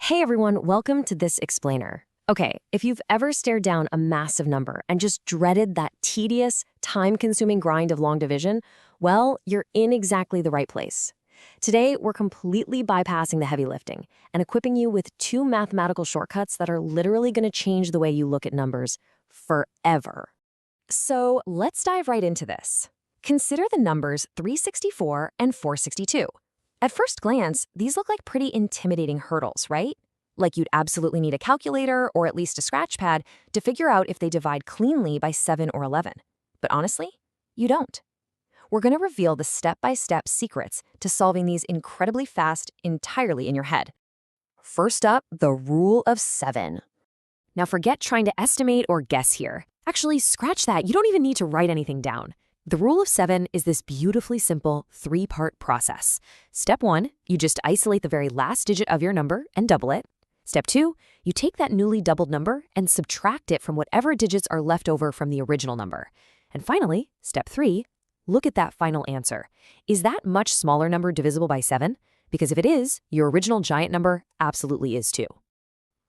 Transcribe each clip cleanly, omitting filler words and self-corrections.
Hey everyone, welcome to this explainer. Okay, if you've ever stared down a massive number and just dreaded that tedious, time-consuming grind of long division, well, you're in exactly the right place. Today, we're completely bypassing the heavy lifting and equipping you with two mathematical shortcuts that are literally going to change the way you look at numbers forever. So let's dive right into this. Consider the numbers 364 and 462. At first glance, these look like pretty intimidating hurdles, right? Like you'd absolutely need a calculator or at least a scratch pad to figure out if they divide cleanly by 7 or 11. But honestly, you don't. We're going to reveal the step-by-step secrets to solving these incredibly fast entirely in your head. First up, the rule of 7. Now forget trying to estimate or guess here. Actually, scratch that. You don't even need to write anything down. The rule of 7 is this beautifully simple three-part process. Step 1, you just isolate the very last digit of your number and double it. Step 2, you take that newly doubled number and subtract it from whatever digits are left over from the original number. And finally, step 3, look at that final answer. Is that much smaller number divisible by 7? Because if it is, your original giant number absolutely is too.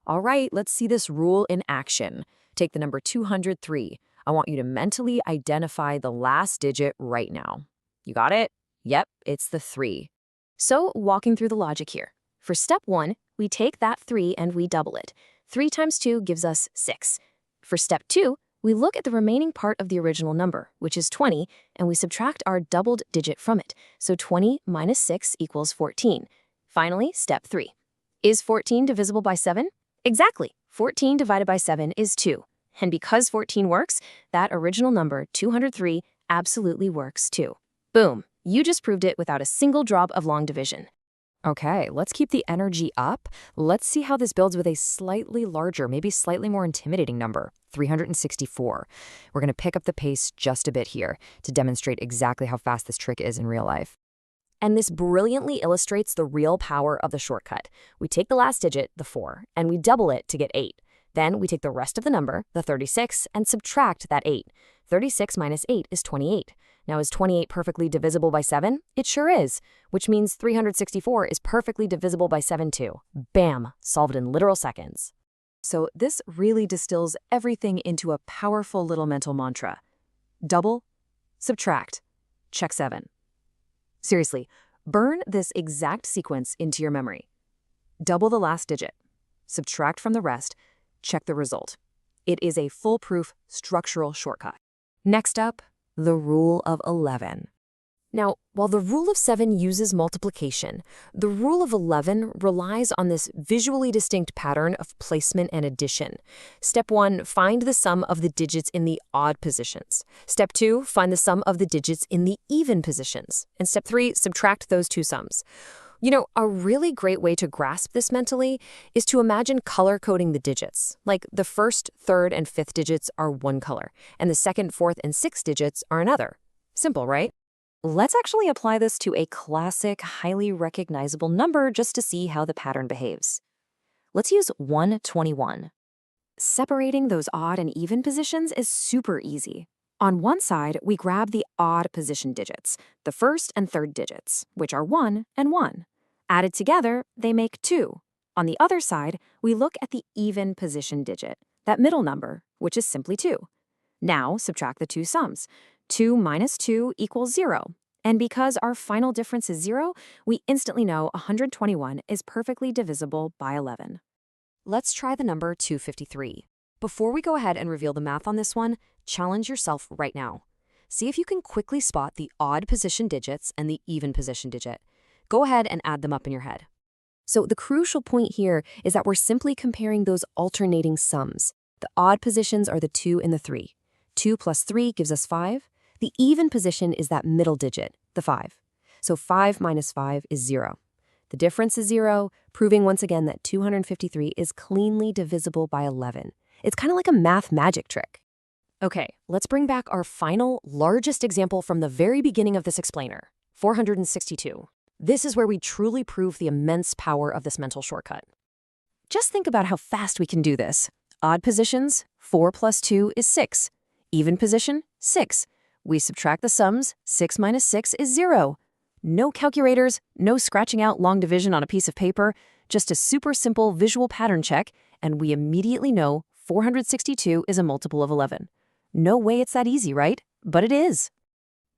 All right, let's see this rule in action. Take the number 203. I want you to mentally identify the last digit right now. You got it? Yep, it's the 3. So, walking through the logic here. For step 1, we take that 3 and we double it. 3 times 2 gives us 6. For step 2, we look at the remaining part of the original number, which is 20, and we subtract our doubled digit from it. So 20 minus 6 equals 14. Finally, step 3. Is 14 divisible by 7? Exactly. 14 divided by 7 is 2. And because 14 works, that original number, 203, absolutely works too. Boom, you just proved it without a single drop of long division. Okay, let's keep the energy up. Let's see how this builds with a slightly larger, maybe slightly more intimidating number, 364. We're going to pick up the pace just a bit here to demonstrate exactly how fast this trick is in real life. And this brilliantly illustrates the real power of the shortcut. We take the last digit, the 4, and we double it to get 8. Then we take the rest of the number, the 36, and subtract that 8. 36 minus 8 is 28. Now, is 28 perfectly divisible by 7? It sure is, which means 364 is perfectly divisible by 7 too. Bam! Solved in literal seconds. So this really distills everything into a powerful little mental mantra. Double, subtract, check 7. Seriously, burn this exact sequence into your memory. Double the last digit, subtract from the rest, check the result. It is a foolproof structural shortcut. Next up, the rule of 11. Now, while the rule of 7 uses multiplication, the rule of 11 relies on this visually distinct pattern of placement and addition. Step 1, find the sum of the digits in the odd positions. Step 2, find the sum of the digits in the even positions. And step 3, subtract those two sums. You know, a really great way to grasp this mentally is to imagine color-coding the digits. Like the first, third, and fifth digits are one color, and the second, fourth, and sixth digits are another. Simple, right? Let's actually apply this to a classic, highly recognizable number just to see how the pattern behaves. Let's use 121. Separating those odd and even positions is super easy. On one side, we grab the odd position digits, the first and third digits, which are 1 and 1. Added together, they make 2. On the other side, we look at the even position digit, that middle number, which is simply 2. Now, subtract the two sums. 2 minus 2 equals 0. And because our final difference is 0, we instantly know 121 is perfectly divisible by 11. Let's try the number 253. Before we go ahead and reveal the math on this one, challenge yourself right now. See if you can quickly spot the odd position digits and the even position digit. Go ahead and add them up in your head. So the crucial point here is that we're simply comparing those alternating sums. The odd positions are the 2 and the 3. 2 plus 3 gives us 5. The even position is that middle digit, the 5. So 5 minus 5 is 0. The difference is 0, proving once again that 253 is cleanly divisible by 11. It's kind of like a math magic trick. Okay, let's bring back our final, largest example from the very beginning of this explainer, 462. This is where we truly prove the immense power of this mental shortcut. Just think about how fast we can do this. Odd positions, 4 plus 2 is 6. Even position, 6. We subtract the sums, 6 minus 6 is 0. No calculators, no scratching out long division on a piece of paper, Just a super simple visual pattern check, and we immediately know 462 is a multiple of 11. No way it's that easy, right? But it is.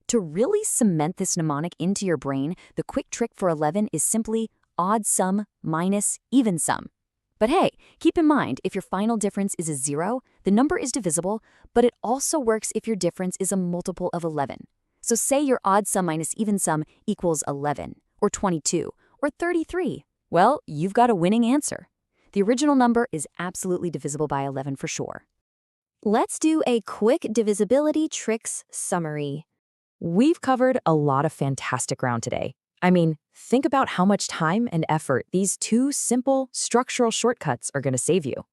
To really cement this mnemonic into your brain, the quick trick for 11 is simply odd sum minus even sum. But hey, keep in mind, if your final difference is a 0, the number is divisible, but it also works if your difference is a multiple of 11. So say your odd sum minus even sum equals 11, or 22, or 33. Well, you've got a winning answer. The original number is absolutely divisible by 11 for sure. Let's do a quick divisibility tricks summary. We've covered a lot of fantastic ground today. I mean, think about how much time and effort these two simple structural shortcuts are going to save you.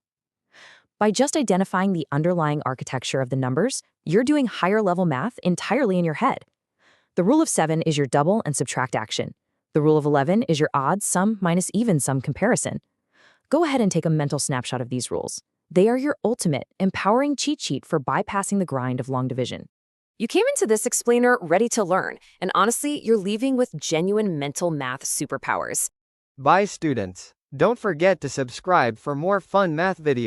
By just identifying the underlying architecture of the numbers, you're doing higher-level math entirely in your head. The rule of 7 is your double and subtract action. The rule of 11 is your odd sum minus even sum comparison. Go ahead and take a mental snapshot of these rules. They are your ultimate, empowering cheat sheet for bypassing the grind of long division. You came into this explainer ready to learn, and honestly, you're leaving with genuine mental math superpowers. Bye, students. Don't forget to subscribe for more fun math videos.